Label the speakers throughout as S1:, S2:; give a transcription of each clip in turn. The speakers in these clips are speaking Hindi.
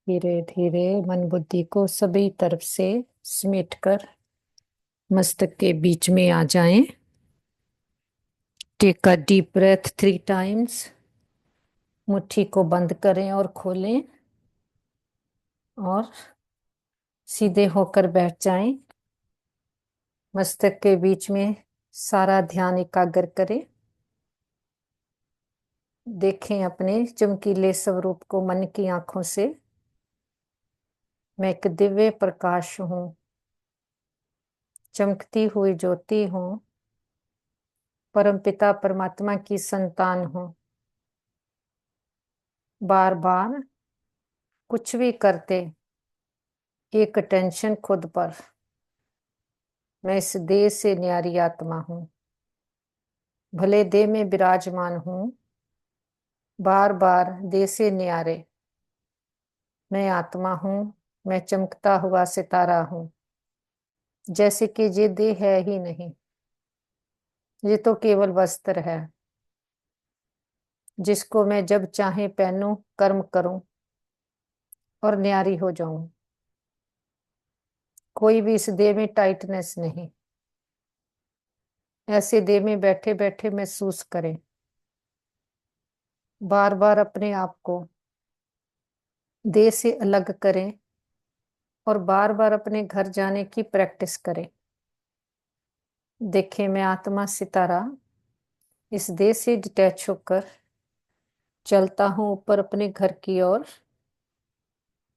S1: धीरे धीरे मन बुद्धि को सभी तरफ से समेटकर मस्तक के बीच में आ जाएं। Take a deep breath 3 times. मुट्ठी को बंद करें और खोलें और सीधे होकर बैठ जाएं। मस्तक के बीच में सारा ध्यान एकाग्र करें। देखें अपने चमकीले स्वरूप को मन की आंखों से। मैं एक दिव्य प्रकाश हूं, चमकती हुई ज्योति हूं, परमपिता परमात्मा की संतान हूं। बार बार कुछ भी करते एक टेंशन खुद पर। मैं इस देह से न्यारी आत्मा हूं, भले देह में विराजमान हूं, बार बार देह से न्यारे। मैं आत्मा हूं, मैं चमकता हुआ सितारा हूं। जैसे कि ये देह है ही नहीं, ये तो केवल वस्त्र है जिसको मैं जब चाहे पहनूं, कर्म करूं और न्यारी हो जाऊं। कोई भी इस देह में टाइटनेस नहीं। ऐसे देह में बैठे बैठे महसूस करें। बार बार अपने आप को देह से अलग करें और बार बार अपने घर जाने की प्रैक्टिस करें। देखें मैं आत्मा सितारा इस देह से डिटैच होकर चलता हूं ऊपर अपने घर की ओर,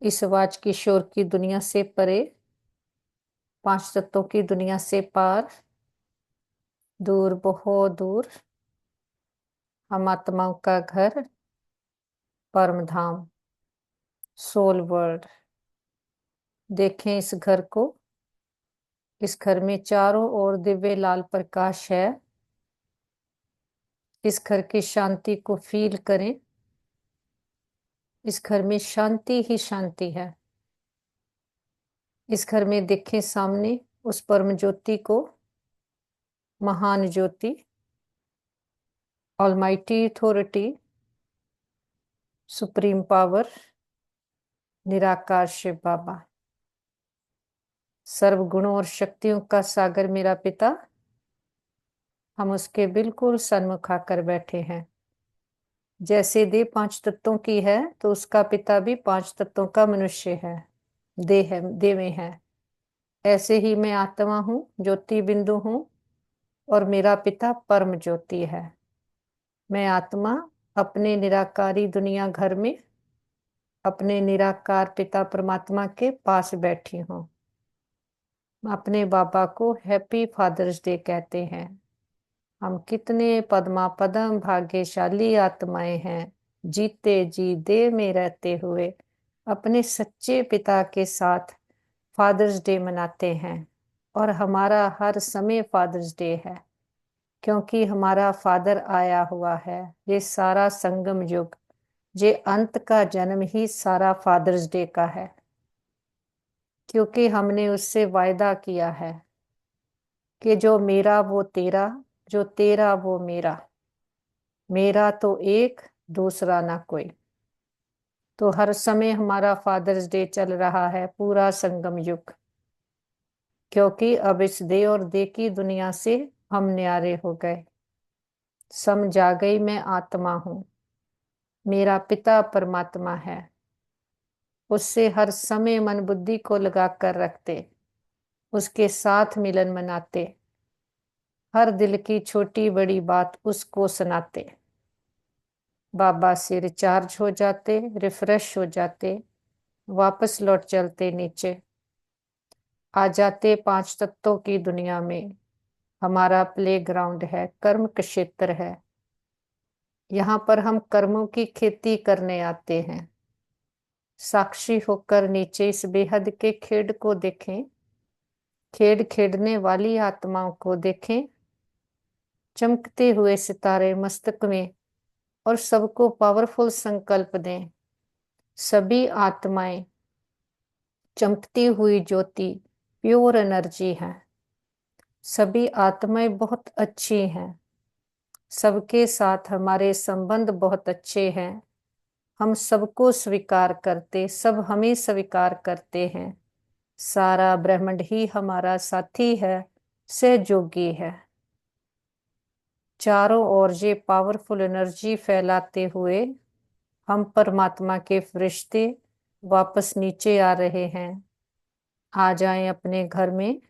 S1: इस आवाज की शोर की दुनिया से परे, 5 तत्वों की दुनिया से पार, दूर बहुत दूर। हम आत्माओं का घर, परम धाम, सोल वर्ल्ड। देखें इस घर को। इस घर में चारों ओर दिव्य लाल प्रकाश है। इस घर की शांति को फील करें। इस घर में शांति ही शांति है। इस घर में देखें सामने उस परम ज्योति को, महान ज्योति, ऑलमाइटी अथॉरिटी, सुप्रीम पावर, निराकार शिव बाबा, सर्व गुणों और शक्तियों का सागर मेरा पिता। हम उसके बिल्कुल सन्मुख आकर बैठे हैं। जैसे देह 5 तत्वों की है तो उसका पिता भी 5 तत्वों का मनुष्य है, देह में है। ऐसे ही मैं आत्मा हूँ, ज्योति बिंदु हूँ और मेरा पिता परम ज्योति है। मैं आत्मा अपने निराकारी दुनिया घर में अपने निराकार पिता परमात्मा के पास बैठी हूँ। अपने बाबा को हैप्पी फादर्स डे कहते हैं। हम कितने पद्मा पदम भाग्यशाली आत्माएं हैं, जीते जी देह में रहते हुए अपने सच्चे पिता के साथ फादर्स डे मनाते हैं। और हमारा हर समय फादर्स डे है क्योंकि हमारा फादर आया हुआ है। ये सारा संगम युग, ये अंत का जन्म ही सारा फादर्स डे का है, क्योंकि हमने उससे वायदा किया है कि जो मेरा वो तेरा, जो तेरा वो मेरा, मेरा तो एक, दूसरा ना कोई। तो हर समय हमारा फादर्स डे चल रहा है, पूरा संगम युग, क्योंकि अब इस देह और देह की दुनिया से हम न्यारे हो गए। समझ आ गई मैं आत्मा हूं, मेरा पिता परमात्मा है। उससे हर समय मन बुद्धि को लगा कर रखते, उसके साथ मिलन मनाते, हर दिल की छोटी बड़ी बात उसको सुनाते। बाबा से रिचार्ज हो जाते, रिफ्रेश हो जाते, वापस लौट चलते नीचे आ जाते 5 तत्वों की दुनिया में। हमारा प्ले ग्राउंड है, कर्म क्षेत्र है। यहाँ पर हम कर्मों की खेती करने आते हैं। साक्षी होकर नीचे इस बेहद के खेड को देखें, खेड खेडने वाली आत्माओं को देखें, चमकते हुए सितारे मस्तक में, और सबको पावरफुल संकल्प दें। सभी आत्माएं चमकती हुई ज्योति, प्योर एनर्जी है। सभी आत्माएं बहुत अच्छी हैं, सबके साथ हमारे संबंध बहुत अच्छे हैं। हम सबको स्वीकार करते, सब हमें स्वीकार करते हैं। सारा ब्रह्मांड ही हमारा साथी है, सहयोगी है। चारों ओर ये पावरफुल एनर्जी फैलाते हुए हम परमात्मा के फरिश्ते वापस नीचे आ रहे हैं। आ जाएं अपने घर में।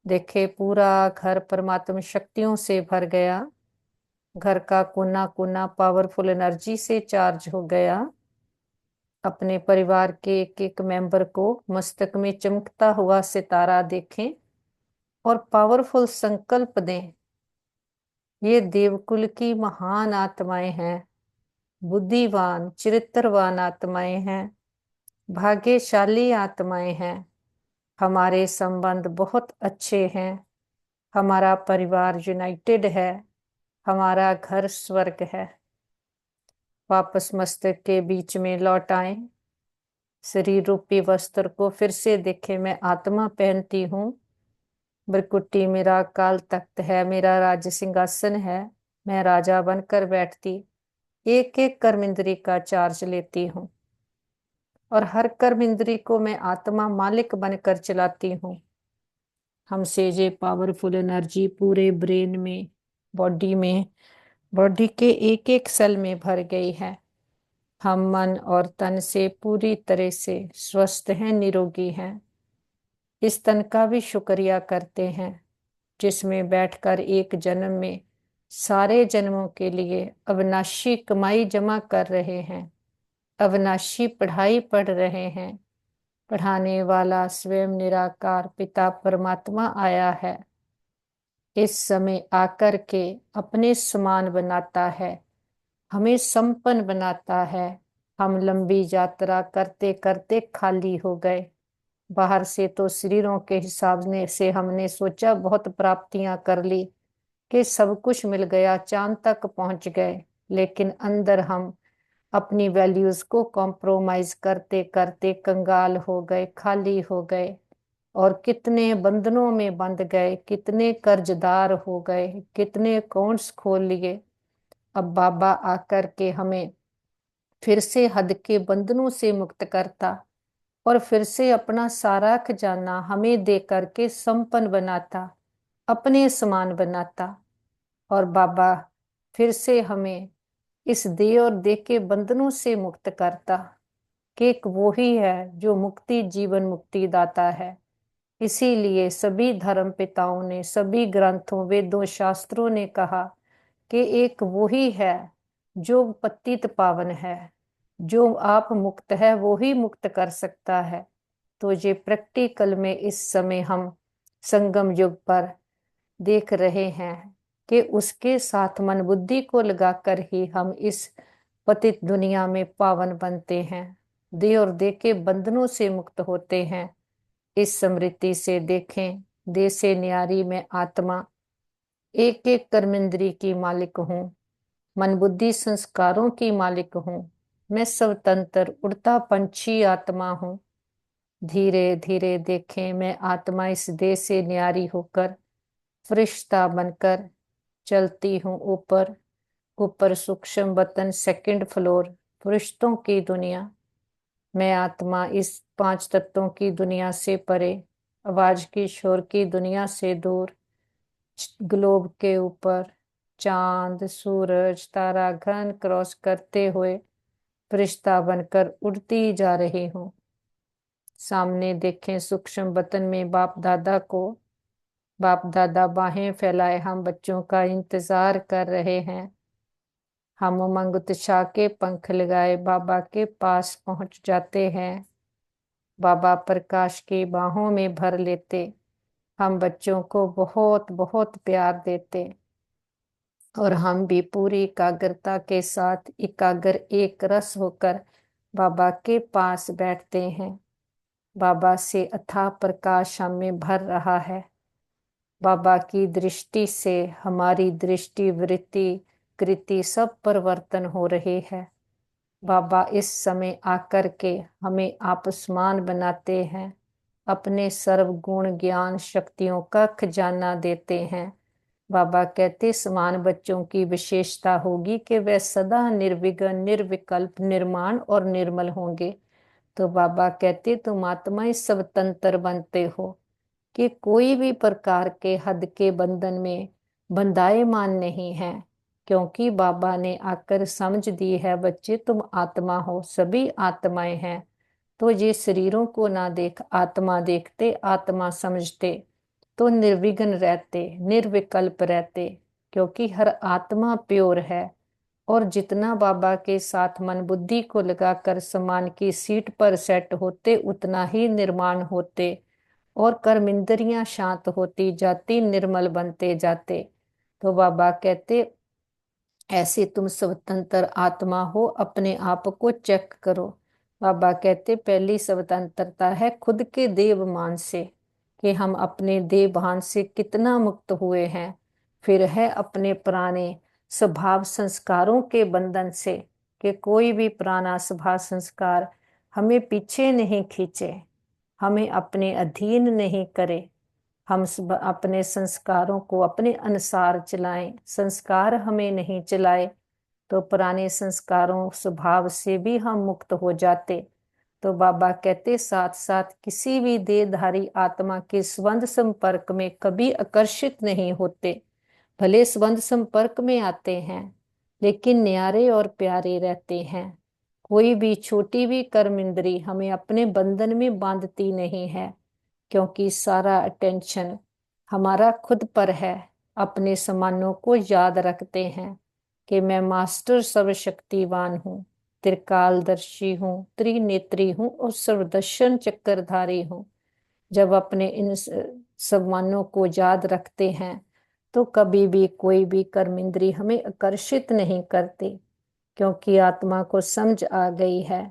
S1: देखे पूरा घर परमात्मा शक्तियों से भर गया। घर का कोना कोना पावरफुल एनर्जी से चार्ज हो गया। अपने परिवार के एक एक मेंबर को मस्तक में चमकता हुआ सितारा देखें और पावरफुल संकल्प दें। ये देवकुल की महान आत्माएं हैं, बुद्धिवान चरित्रवान आत्माएं हैं, भाग्यशाली आत्माएं हैं। हमारे संबंध बहुत अच्छे हैं। हमारा परिवार यूनाइटेड है। हमारा घर स्वर्ग है। वापस मस्तक के बीच में लौट आए। शरीर रूपी वस्त्र को फिर से देखे। मैं आत्मा पहनती हूँ। भृकुटी मेरा काल तख्त है, मेरा राज सिंहासन है। मैं राजा बनकर बैठती, एक एक कर्म इंद्री का चार्ज लेती हूँ और हर कर्म इंद्री को मैं आत्मा मालिक बनकर चलाती हूँ। हमसे ये पावरफुल एनर्जी पूरे ब्रेन में, बॉडी में, बॉडी के एक एक सेल में भर गई है। हम मन और तन से पूरी तरह से स्वस्थ हैं, निरोगी हैं। इस तन का भी शुक्रिया करते हैं जिसमें बैठकर एक जन्म में सारे जन्मों के लिए अविनाशी कमाई जमा कर रहे हैं, अविनाशी पढ़ाई पढ़ रहे हैं। पढ़ाने वाला स्वयं निराकार पिता परमात्मा आया है। इस समय आकर के अपने समान बनाता है, हमें संपन्न बनाता है। हम लंबी यात्रा करते करते खाली हो गए। बाहर से तो शरीरों के हिसाब से हमने सोचा बहुत प्राप्तियां कर ली कि सब कुछ मिल गया, चांद तक पहुंच गए। लेकिन अंदर हम अपनी वैल्यूज को कॉम्प्रोमाइज करते करते कंगाल हो गए, खाली हो गए और कितने बंधनों में बंध गए, कितने कर्जदार हो गए, कितने अकाउंट्स खोल लिए। अब बाबा आकर के हमें फिर से हद के बंधनों से मुक्त करता और फिर से अपना सारा खजाना हमें दे करके संपन्न बनाता, अपने समान बनाता। और बाबा फिर से हमें इस दे और दे के बंधनों से मुक्त करता कि एक वो ही है जो मुक्ति, जीवन मुक्ति दाता है। इसीलिए सभी धर्म पिताओं ने, सभी ग्रंथों, वेदों, शास्त्रों ने कहा कि एक वो ही है जो पतित पावन है, जो आप मुक्त है वो ही मुक्त कर सकता है। तो ये प्रैक्टिकल में इस समय हम संगम युग पर देख रहे हैं कि उसके साथ मन बुद्धि को लगाकर ही हम इस पतित दुनिया में पावन बनते हैं, दे और दे के बंधनों से मुक्त होते हैं। इस स्मृति से देखें, दे से न्यारी में आत्मा एक एक कर्मेंद्री की मालिक हूँ, मन बुद्धि संस्कारों की मालिक हूँ। मैं स्वतंत्र उड़ता पंछी आत्मा हूँ। धीरे धीरे देखें, मैं आत्मा इस देह से न्यारी होकर फरिश्ता बनकर चलती हूँ ऊपर। ऊपर सूक्ष्म वतन, सेकंड फ्लोर, फरिश्तों की दुनिया। मैं आत्मा इस पांच तत्वों की दुनिया से परे, आवाज की शोर की दुनिया से दूर, ग्लोब के ऊपर चांद, सूरज, तारा घन क्रॉस करते हुए फरिश्ता बनकर उड़ती जा रही हूँ। सामने देखें सूक्ष्म वतन में बाप दादा को। बाप दादा बाहें फैलाए हम बच्चों का इंतजार कर रहे हैं। हम उमंग उत्साह के पंख लगाए बाबा के पास पहुंच जाते हैं। बाबा प्रकाश की बाहों में भर लेते। हम बच्चों को बहुत बहुत प्यार देते और हम भी पूरी एकाग्रता के साथ एकाग्र एक रस होकर बाबा के पास बैठते हैं। बाबा से अथाह प्रकाश हम में भर रहा है। बाबा की दृष्टि से हमारी दृष्टि, वृत्ति, कृति सब परिवर्तन हो रही है। बाबा इस समय आकर के हमें आपसमान बनाते हैं, अपने सर्व गुण ज्ञान शक्तियों का खजाना देते हैं। बाबा कहते समान बच्चों की विशेषता होगी कि वे सदा निर्विघ्न निर्विकल्प निर्माण और निर्मल होंगे। तो बाबा कहते तुम आत्माएं स्वतंत्र बनते हो कि कोई भी प्रकार के हद के बंधन में बंधाएमान नहीं है, क्योंकि बाबा ने आकर समझ दी है बच्चे तुम आत्मा हो, सभी आत्माएं हैं। तो ये शरीरों को ना देख आत्मा देखते, आत्मा समझते, तो निर्विघ्न रहते, निर्विकल्प रहते, क्योंकि हर आत्मा प्योर है। और जितना बाबा के साथ मन बुद्धि को लगाकर समान की सीट पर सेट होते, उतना ही निर्माण होते और कर्मेंद्रियां शांत होती जाती, निर्मल बनते जाते। तो बाबा कहते ऐसे तुम स्वतंत्र आत्मा हो, अपने आप को चेक करो। बाबा कहते पहली स्वतंत्रता है खुद के देव मान से, कि हम अपने देह भान से कितना मुक्त हुए हैं। फिर है अपने पुराने स्वभाव संस्कारों के बंधन से, कि कोई भी पुराना स्वभाव संस्कार हमें पीछे नहीं खींचे, हमें अपने अधीन नहीं करे। हम अपने संस्कारों को अपने अनुसार चलाएं, संस्कार हमें नहीं चलाए तो पुराने संस्कारों स्वभाव से भी हम मुक्त हो जाते। तो बाबा कहते साथ साथ किसी भी देहधारी आत्मा के संबंध संपर्क में कभी आकर्षित नहीं होते। भले संबंध संपर्क में आते हैं लेकिन न्यारे और प्यारे रहते हैं। कोई भी छोटी भी कर्म इंद्री हमें अपने बंधन में बांधती नहीं है, क्योंकि सारा अटेंशन हमारा खुद पर है। अपने समानों को याद रखते हैं कि मैं मास्टर सर्वशक्तिवान हूँ, त्रिकालदर्शी हूँ, त्रिनेत्री हूँ और सर्वदर्शन चक्रधारी हूँ। जब अपने इन सम्मानों को याद रखते हैं तो कभी भी कोई भी कर्म इंद्री हमें आकर्षित नहीं करती, क्योंकि आत्मा को समझ आ गई है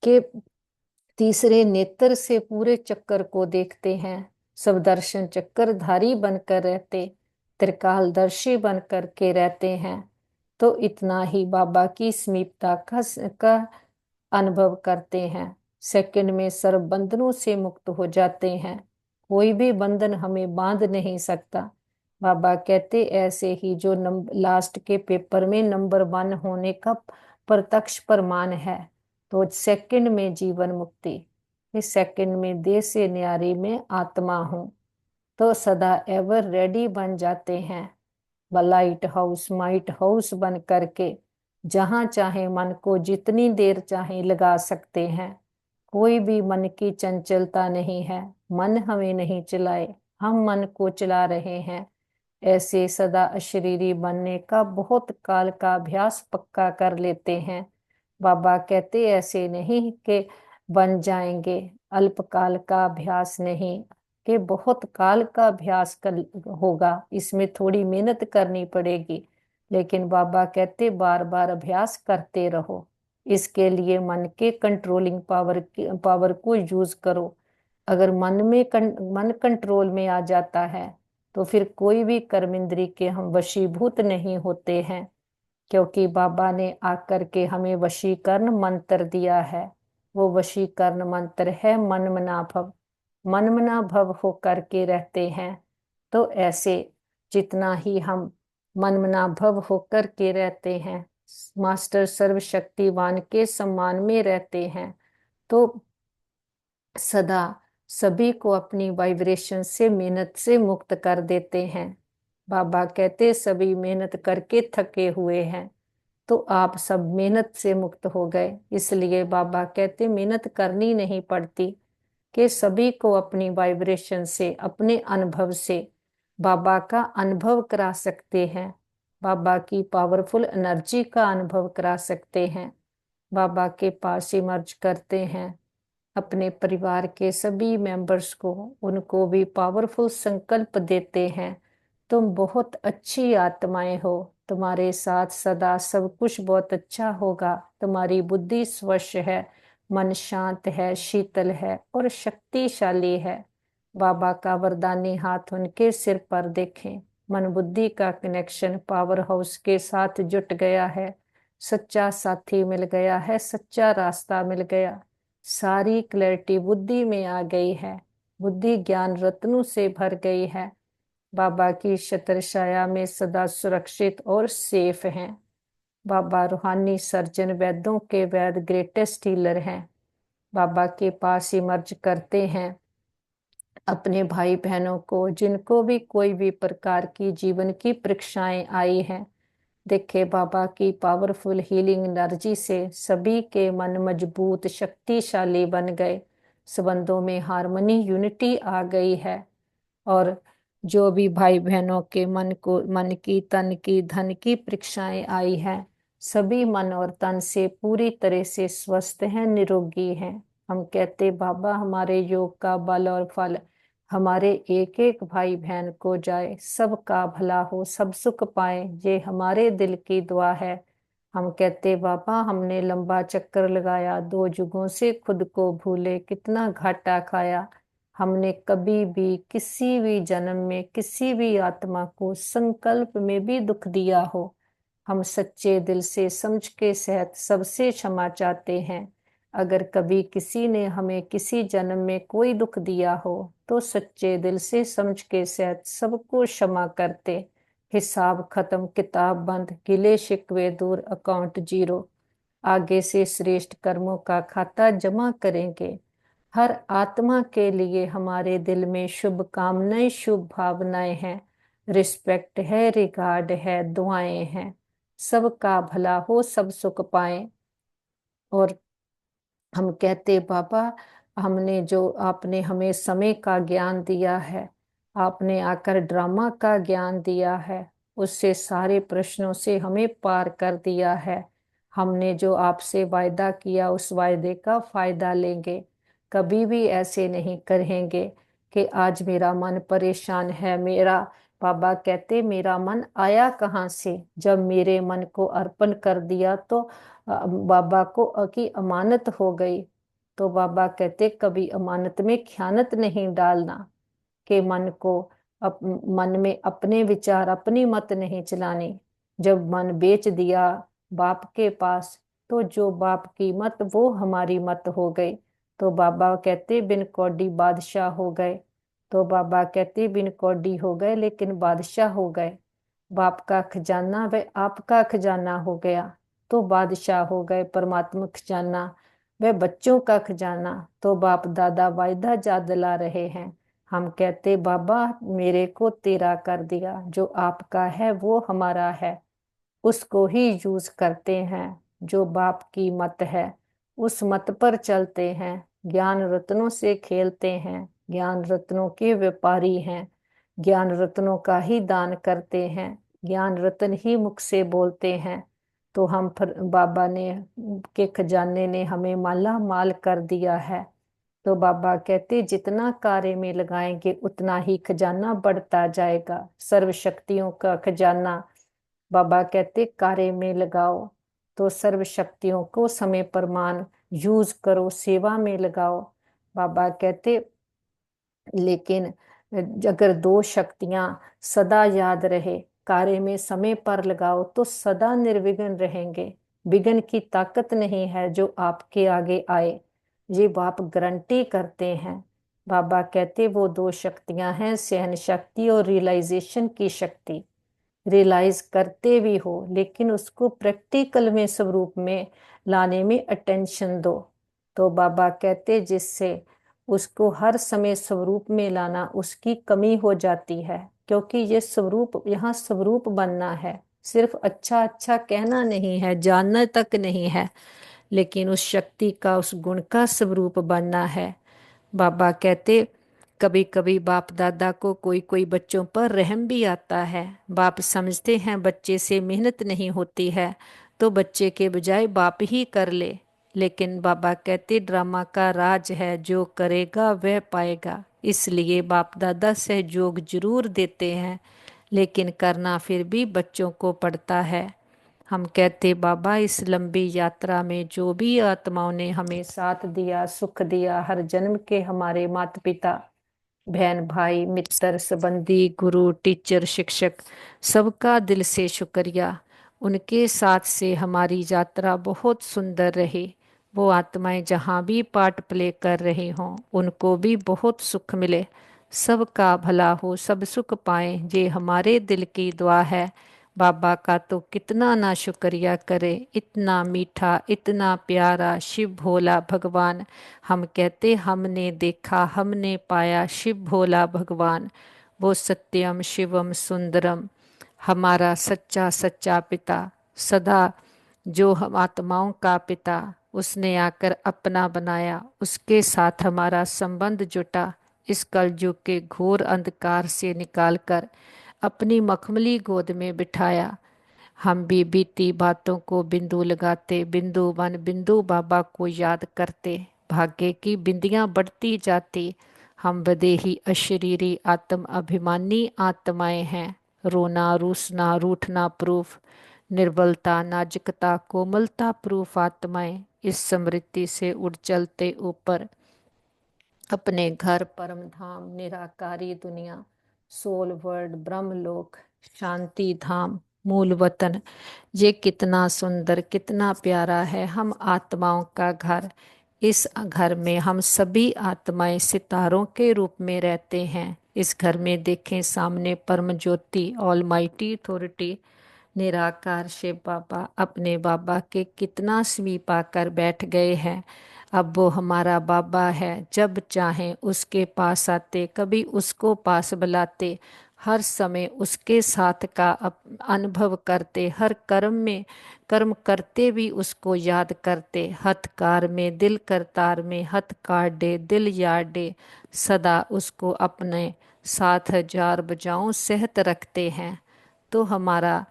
S1: कि तीसरे नेत्र से पूरे चक्कर को देखते हैं, सब दर्शन चक्रधारी बनकर रहते, त्रिकालदर्शी बनकर के रहते हैं। तो इतना ही बाबा की समीपता का अनुभव करते हैं। सेकंड में सर्व बंधनों से मुक्त हो जाते हैं, कोई भी बंधन हमें बांध नहीं सकता। बाबा कहते ऐसे ही जो लास्ट के पेपर में नंबर 1 होने का प्रत्यक्ष प्रमाण है, तो सेकंड में जीवन मुक्ति, इस सेकंड में देह से न्यारी में आत्मा हूँ, तो सदा एवर रेडी बन जाते हैं। लाइट हाउस माइट हाउस बन करके जहां चाहे मन को जितनी देर चाहे लगा सकते हैं। कोई भी मन की चंचलता नहीं है, मन हमें नहीं चलाए, हम मन को चला रहे हैं। ऐसे सदा अशरीरी बनने का बहुत काल का अभ्यास पक्का कर लेते हैं। बाबा कहते ऐसे नहीं कि बन जाएंगे, अल्पकाल का अभ्यास नहीं, कि बहुत काल का अभ्यास कर होगा, इसमें थोड़ी मेहनत करनी पड़ेगी, लेकिन बाबा कहते बार बार अभ्यास करते रहो। इसके लिए मन के कंट्रोलिंग पावर को यूज करो। अगर मन कंट्रोल में आ जाता है तो फिर कोई भी कर्म इंद्री के हम वशीभूत नहीं होते हैं, क्योंकि बाबा ने आकर के हमें वशीकरण मंत्र दिया है। वो वशीकरण मंत्र है मनमना भव, मनमना भव होकर के रहते हैं। तो ऐसे जितना ही हम मनमना भव होकर के रहते हैं, मास्टर सर्वशक्तिवान के सम्मान में रहते हैं, तो सदा सभी को अपनी वाइब्रेशन से मेहनत से मुक्त कर देते हैं। बाबा कहते सभी मेहनत करके थके हुए हैं, तो आप सब मेहनत से मुक्त हो गए। इसलिए बाबा कहते मेहनत करनी नहीं पड़ती, कि सभी को अपनी वाइब्रेशन से अपने अनुभव से बाबा का अनुभव करा सकते हैं, बाबा की पावरफुल एनर्जी का अनुभव करा सकते हैं। बाबा के पास इमर्ज करते हैं अपने परिवार के सभी मेंबर्स को, उनको भी पावरफुल संकल्प देते हैं तुम बहुत अच्छी आत्माएं हो, तुम्हारे साथ सदा सब कुछ बहुत अच्छा होगा, तुम्हारी बुद्धि स्वच्छ है, मन शांत है, शीतल है और शक्तिशाली है। बाबा का वरदानी हाथ उनके सिर पर देखें, मन बुद्धि का कनेक्शन पावर हाउस के साथ जुट गया है, सच्चा साथी मिल गया है, सच्चा रास्ता मिल गया, सारी क्लैरिटी बुद्धि में आ गई है, बुद्धि ज्ञान रत्नों से भर गई है। बाबा की छत्र छाया में सदा सुरक्षित और सेफ हैं। बाबा रूहानी सर्जन, वैद्यों के वैद, ग्रेटेस्ट हीलर हैं। बाबा के पास ही मर्ज करते हैं अपने भाई बहनों को, जिनको भी कोई भी प्रकार की जीवन की परीक्षाएं आई हैं। देखे बाबा की पावरफुल हीलिंग एनर्जी से सभी के मन मजबूत शक्तिशाली बन गए, संबंधों में हार्मनी यूनिटी आ गई है। और जो भी भाई बहनों के मन की, तन की, धन की परीक्षाएं आई हैं, सभी मन और तन से पूरी तरह से स्वस्थ हैं, निरोगी हैं। हम कहते बाबा हमारे योग का बल और फल हमारे एक एक भाई बहन को जाए, सबका भला हो, सब सुख पाए, ये हमारे दिल की दुआ है। हम कहते बाबा हमने लंबा चक्कर लगाया, 2 युगों से खुद को भूले, कितना घाटा खाया। हमने कभी भी किसी भी जन्म में किसी भी आत्मा को संकल्प में भी दुख दिया हो, हम सच्चे दिल से समझ के सहित सबसे क्षमा चाहते हैं। अगर कभी किसी ने हमें किसी जन्म में कोई दुख दिया हो, तो सच्चे दिल से समझ के सहित सबको क्षमा करते। हिसाब खत्म, किताब बंद, गिले शिकवे दूर, अकाउंट जीरो। आगे से श्रेष्ठ कर्मों का खाता जमा करेंगे। हर आत्मा के लिए हमारे दिल में शुभ कामनाएं, शुभ भावनाएं हैं, रिस्पेक्ट है, रिगार्ड है, दुआएं हैं। सबका भला हो, सब सुख पाएं। और हम कहते बाबा हमने जो आपने हमें समय का ज्ञान दिया है, आपने आकर ड्रामा का ज्ञान दिया है, उससे सारे प्रश्नों से हमें पार कर दिया है। हमने जो आपसे वायदा किया उस वायदे का फायदा लेंगे। कभी भी ऐसे नहीं करेंगे कि आज मेरा मन परेशान है, मेरा बाबा कहते मेरा मन आया कहाँ से, जब मेरे मन को अर्पण कर दिया तो बाबा को की अमानत हो गई। तो बाबा कहते कभी अमानत में ख्यानत नहीं डालना, कि मन को मन में अपने विचार, अपनी मत नहीं चलानी। जब मन बेच दिया बाप के पास, तो जो बाप की मत वो हमारी मत हो गई। तो बाबा कहते बिन कौड़ी बादशाह हो गए। तो बाबा कहते बिन कौड़ी हो गए लेकिन बादशाह हो गए। बाप का खजाना वह आपका खजाना हो गया, तो बादशाह हो गए। परमात्मा खजाना वह बच्चों का खजाना, तो बाप दादा वायदा याद दिला रहे हैं। हम कहते बाबा मेरे को तेरा कर दिया, जो आपका है वो हमारा है, उसको ही यूज करते हैं। जो बाप की मत है उस मत पर चलते हैं, ज्ञान रत्नों से खेलते हैं, ज्ञान रत्नों के व्यापारी हैं, ज्ञान रत्नों का ही दान करते हैं, ज्ञान रत्न ही मुख से बोलते हैं। तो हम फिर बाबा ने के खजाने ने हमें माला माल कर दिया है। तो बाबा कहते जितना कार्य में लगाएंगे उतना ही खजाना बढ़ता जाएगा। सर्व शक्तियों का खजाना बाबा कहते कार्य में लगाओ, तो सर्व शक्तियों को समय प्रमाण यूज करो, सेवा में लगाओ। बाबा कहते लेकिन अगर 2 शक्तियां सदा याद रहे, कार्य में समय पर लगाओ तो सदा निर्विघ्न रहेंगे। विघ्न की ताकत नहीं है जो आपके आगे आए, ये बाप गारंटी करते हैं। बाबा कहते वो 2 शक्तियां हैं, सहन शक्ति और रियलाइजेशन की शक्ति। रियलाइज करते भी हो लेकिन उसको प्रैक्टिकल में स्वरूप में लाने में अटेंशन दो। तो बाबा कहते जिससे उसको हर समय स्वरूप में लाना उसकी कमी हो जाती है, क्योंकि ये स्वरूप, यहाँ स्वरूप बनना है, सिर्फ अच्छा अच्छा कहना नहीं है, जानना तक नहीं है, लेकिन उस शक्ति का, उस गुण का स्वरूप बनना है। बाबा कहते कभी कभी बाप दादा को कोई कोई बच्चों पर रहम भी आता है। बाप समझते हैं बच्चे से मेहनत नहीं होती है, तो बच्चे के बजाय बाप ही कर ले। लेकिन बाबा कहते ड्रामा का राज है, जो करेगा वह पाएगा। इसलिए बाप दादा सहयोग जरूर देते हैं, लेकिन करना फिर भी बच्चों को पड़ता है। हम कहते बाबा इस लंबी यात्रा में जो भी आत्माओं ने हमें साथ दिया, सुख दिया, हर जन्म के हमारे माता पिता, बहन भाई, मित्र, संबंधी, गुरु, टीचर, शिक्षक, सबका दिल से शुक्रिया। उनके साथ से हमारी यात्रा बहुत सुंदर रही। वो आत्माएं जहाँ भी पार्ट प्ले कर रही हों उनको भी बहुत सुख मिले। सबका भला हो, सब सुख पाए, ये हमारे दिल की दुआ है। बाबा का तो कितना ना शुक्रिया करे, इतना मीठा इतना प्यारा शिव भोला भगवान। हम कहते हमने देखा हमने पाया शिव भोला भगवान, वो सत्यम शिवम सुंदरम, हमारा सच्चा सच्चा पिता, सदा जो हम आत्माओं का पिता, उसने आकर अपना बनाया, उसके साथ हमारा संबंध जुटा, इस कलयुग के घोर अंधकार से निकालकर अपनी मखमली गोद में बिठाया। हम भी बीती बातों को बिंदु लगाते, बिंदु बन बिंदु बाबा को याद करते, भाग्य की बिंदियां बढ़ती जाती। हम बदेही अशरीरी आत्म अभिमानी आत्माएं हैं, रोना रूसना रूठना प्रूफ, निर्बलता नाजुकता कोमलता प्रूफ आत्माएं, इस समृद्धि से उड़ चलते ऊपर अपने घर परम धाम निराकारी दुनिया, सोल वर्ल्ड ब्रह्मलोक, शांति धाम, मूल वतन। ये कितना सुंदर कितना प्यारा है हम आत्माओं का घर। इस घर में हम सभी आत्माएं सितारों के रूप में रहते हैं। इस घर में देखें सामने परम ज्योति ऑलमाइटी अथॉरिटी निराकार शिव बाबा अपने बाबा के कितना समीप आकर बैठ गए हैं। अब वो हमारा बाबा है, जब चाहें उसके पास आते, कभी उसको पास बुलाते, हर समय उसके साथ का अनुभव करते, हर कर्म में कर्म करते भी उसको याद करते, हथकार में दिल करतार में हथ काटे दिल याडे, सदा उसको अपने साथ हजार बजाओं सेहत रखते हैं। तो हमारा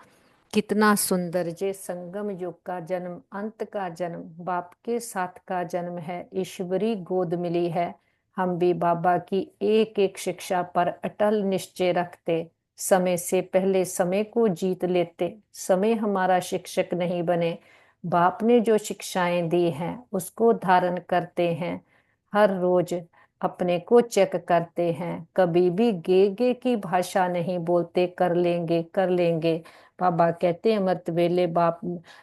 S1: कितना सुंदर जे संगम युग का जन्म, अंत का जन्म, बाप के साथ का जन्म है, ईश्वरी गोद मिली है। हम भी बाबा की एक एक शिक्षा पर अटल निश्चय रखते, समय से पहले समय को जीत लेते, समय हमारा शिक्षक नहीं बने, बाप ने जो शिक्षाएं दी हैं उसको धारण करते हैं। हर रोज अपने को चेक करते हैं, कभी भी गे गे की भाषा नहीं बोलते, कर लेंगे कर लेंगे। बाबा कहते हैं अमृत वेले बाप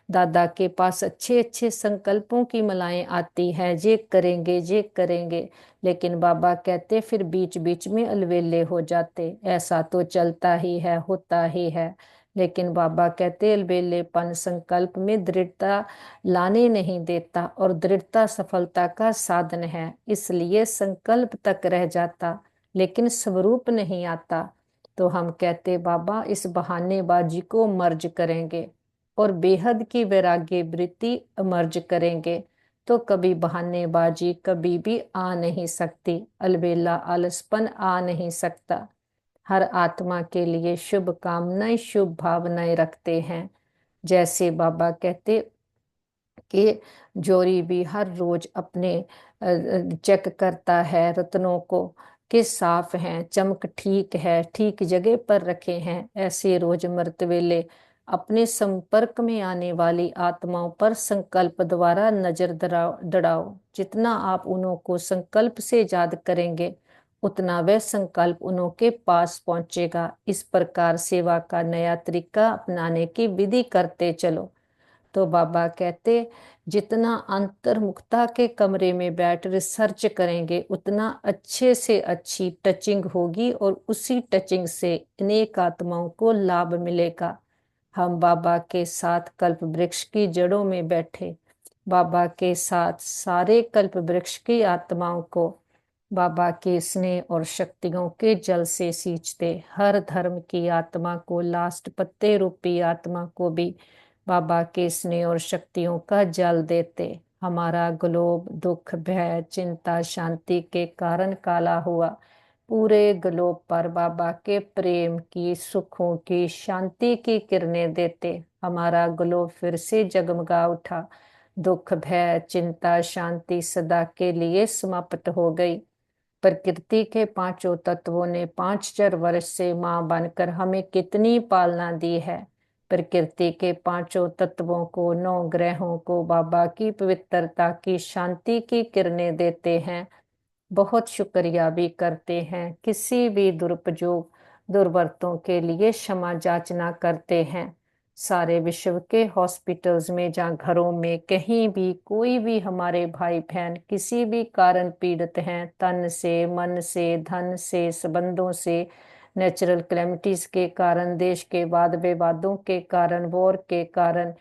S1: दादा के पास अच्छे अच्छे संकल्पों की मलाएं आती हैं, ये करेंगे ये करेंगे, लेकिन बाबा कहते फिर बीच बीच में अलवेले हो जाते, ऐसा तो चलता ही है होता ही है। लेकिन बाबा कहते अलवेलेपन संकल्प में दृढ़ता लाने नहीं देता, और दृढ़ता सफलता का साधन है, इसलिए संकल्प तक रह जाता लेकिन स्वरूप नहीं आता। तो हम कहते बाबा इस बहानेबाजी को मर्ज करेंगे और बेहद की वैराग्य वृत्ति मर्ज करेंगे, तो कभी बहानेबाजी कभी भी आ नहीं सकती, अलबेला आलसपन आ नहीं सकता। हर आत्मा के लिए शुभ कामनाएं शुभ भावनाएं रखते हैं। जैसे बाबा कहते कि जोरी भी हर रोज अपने चेक करता है रत्नों को कि साफ हैं, चमक ठीक है, ठीक जगह पर रखे हैं, ऐसे रोज मर्तवेले अपने संपर्क में आने वाली आत्माओं पर संकल्प द्वारा नजर दड़ाओ। जितना आप उन्हों को संकल्प से याद करेंगे उतना वह संकल्प उन्हों के पास पहुंचेगा। इस प्रकार सेवा का नया तरीका अपनाने की विधि करते चलो। तो बाबा कहते जितना अंतर्मुखता के कमरे में बैठ रिसर्च करेंगे उतना अच्छे से अच्छी टचिंग होगी, और उसी टचिंग से अनेक आत्माओं को लाभ मिलेगा। हम बाबा के साथ कल्प वृक्ष की जड़ों में बैठे, बाबा के साथ सारे कल्प वृक्ष की आत्माओं को बाबा के स्नेह और शक्तियों के जल से सींचते, हर धर्म की आत्मा को, लास्ट पत्ते रूपी आत्मा को भी बाबा के स्नेह और शक्तियों का जल देते। हमारा ग्लोब दुख भय चिंता शांति के कारण काला हुआ, पूरे ग्लोब पर बाबा के प्रेम की सुखों की शांति की किरणें देते। हमारा ग्लोब फिर से जगमगा उठा, दुख भय चिंता शांति सदा के लिए समाप्त हो गई। प्रकृति के पांचों तत्वों ने 5,000 वर्ष से मां बनकर हमें कितनी पालना दी है। प्रकृति के पांचों तत्वों को, 9 ग्रहों को बाबा की पवित्रता की शांति की किरणें देते हैं, बहुत शुक्रिया भी करते हैं, किसी भी दुरुपयोग दुर्वरतों के लिए क्षमा याचना करते हैं। सारे विश्व के हॉस्पिटल्स में, जहाँ घरों में, कहीं भी कोई भी हमारे भाई बहन किसी भी कारण पीड़ित हैं, तन से, मन से, धन से, संबंधों से, नेचुरल कैलेमिटीज के कारण, देश के वाद विवादों के कारण, वॉर के कारण,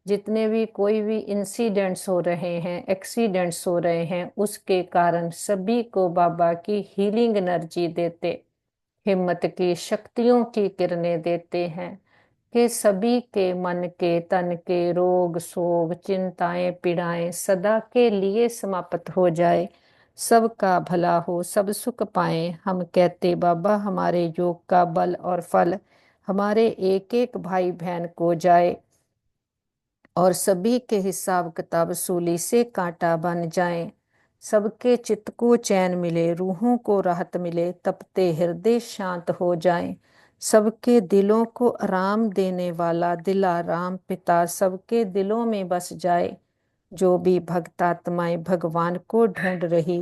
S1: जितने भी कोई भी इंसिडेंट्स हो रहे हैं, एक्सीडेंट्स हो रहे हैं, उसके कारण सभी को बाबा की हीलिंग एनर्जी देते, हिम्मत की शक्तियों की किरणें देते हैं कि सभी के मन के, तन के रोग शोक, चिंताएं, पीड़ाएं सदा के लिए समाप्त हो जाए, सबका भला हो, सब सुख पाए। हम कहते बाबा हमारे योग का बल और फल हमारे एक एक भाई बहन को जाए और सभी के हिसाब किताब सूली से कांटा बन जाए, सबके चित्त को चैन मिले, रूहों को राहत मिले, तपते हृदय शांत हो जाएं, सबके दिलों को आराम देने वाला दिलाराम पिता सबके दिलों में बस जाए। जो भी भक्त आत्माएं भगवान को ढूंढ रही,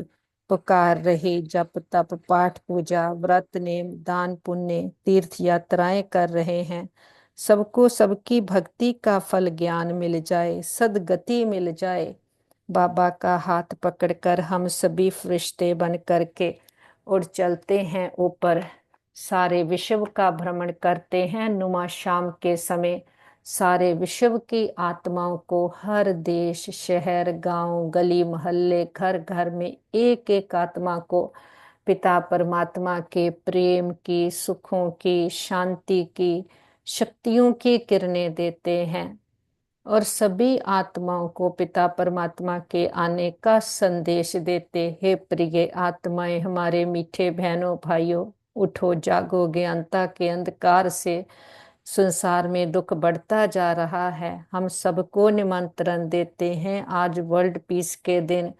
S1: पुकार रही, जप तप पाठ पूजा व्रत नेम दान पुण्य तीर्थ यात्राएं कर रहे हैं, सबको सबकी भक्ति का फल ज्ञान मिल जाए, सदगति मिल जाए। बाबा का हाथ पकड़कर हम सभी फरिश्ते बन करके उड़ चलते हैं ऊपर, सारे विश्व का भ्रमण करते हैं नुमा शाम के समय, सारे विश्व की आत्माओं को हर देश शहर गांव गली मोहल्ले घर घर में एक एक आत्मा को पिता परमात्मा के प्रेम की, सुखों की, शांति की, शक्तियों की किरणें देते हैं और सभी आत्माओं को पिता परमात्मा के आने का संदेश देते। हे प्रिय आत्माएं, हमारे मीठे बहनों भाइयों, उठो जागो, ज्ञानता के अंधकार से संसार में दुख बढ़ता जा रहा है। हम सबको निमंत्रण देते हैं आज वर्ल्ड पीस के दिन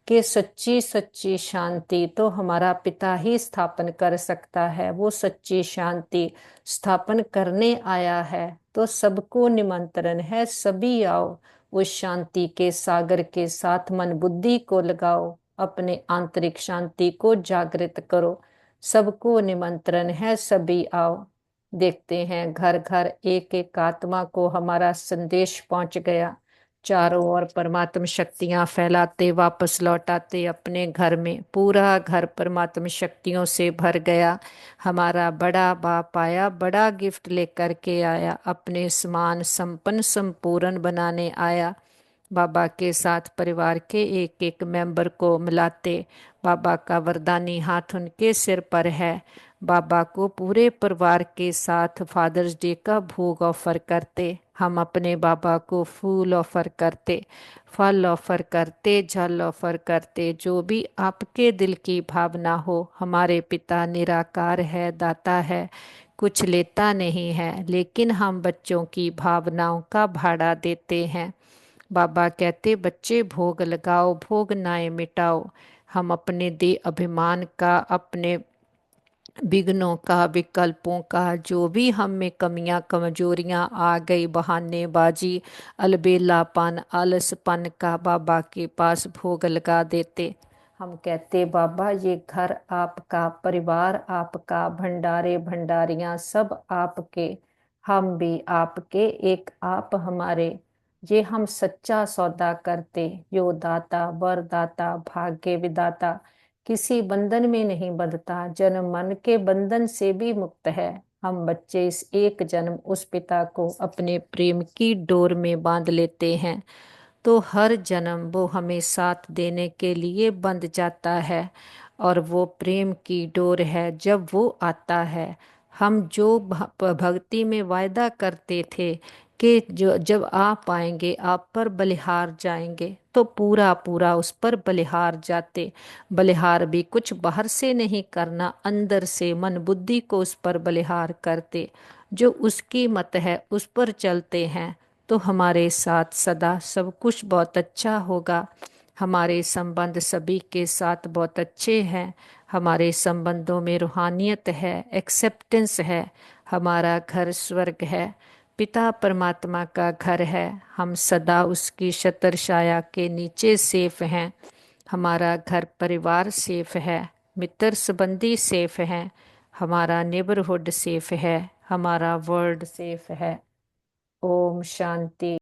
S1: कि सच्ची सच्ची शांति तो हमारा पिता ही स्थापन कर सकता है। वो सच्ची शांति स्थापन करने आया है, तो सबको निमंत्रण है, सभी आओ, उस शांति के सागर के साथ मन बुद्धि को लगाओ, अपने आंतरिक शांति को जागृत करो। सबको निमंत्रण है, सभी आओ। देखते हैं घर घर एक एक आत्मा को हमारा संदेश पहुंच गया, चारों ओर परमात्म शक्तियां फैलाते वापस लौटाते अपने घर में, पूरा घर परमात्म शक्तियों से भर गया। हमारा बड़ा बाप आया, बड़ा गिफ्ट लेकर के आया, अपने समान संपन्न संपूर्ण बनाने आया। बाबा के साथ परिवार के एक एक मेंबर को मिलाते, बाबा का वरदानी हाथ उनके सिर पर है। बाबा को पूरे परिवार के साथ फादर्स डे का भोग ऑफर करते, हम अपने बाबा को फूल ऑफर करते, फल ऑफर करते, जल ऑफर करते, जो भी आपके दिल की भावना हो। हमारे पिता निराकार है, दाता है, कुछ लेता नहीं है, लेकिन हम बच्चों की भावनाओं का भाड़ा देते हैं। बाबा कहते बच्चे भोग लगाओ, भोग नाए मिटाओ। हम अपने दे अभिमान का, अपने विघ्नों का, विकल्पों का, जो भी हम में कमियां कमजोरियां आ गई, बहानेबाजी, अलबेलापन, आलसपन का, बाबा के पास भोग लगा देते। हम कहते बाबा ये घर आपका, परिवार आपका, भंडारे भंडारियां सब आपके, हम भी आपके, एक आप हमारे। ये हम सच्चा सौदा करते, यो दाता वरदाता भाग्य विदाता, किसी बंधन में नहीं बंधता, जन्म मन के बंधन से भी मुक्त है। हम बच्चे इस एक जन्म उस पिता को अपने प्रेम की डोर में बांध लेते हैं, तो हर जन्म वो हमें साथ देने के लिए बंध जाता है। और वो प्रेम की डोर है, जब वो आता है, हम जो भक्ति में वायदा करते थे कि जो जब आप आएंगे आप पर बलिहार जाएंगे, तो पूरा पूरा उस पर बलिहार जाते। बलिहार भी कुछ बाहर से नहीं करना, अंदर से मन बुद्धि को उस पर बलिहार करते, जो उसकी मत है उस पर चलते हैं, तो हमारे साथ सदा सब कुछ बहुत अच्छा होगा। हमारे संबंध सभी के साथ बहुत अच्छे हैं, हमारे संबंधों में रूहानियत है, एक्सेप्टेंस है, हमारा घर स्वर्ग है, पिता परमात्मा का घर है, हम सदा उसकी छत्र छाया के नीचे सेफ हैं। हमारा घर परिवार सेफ है, मित्र संबंधी सेफ हैं, हमारा नेबरहुड सेफ है, हमारा वर्ल्ड सेफ है। ओम शांति।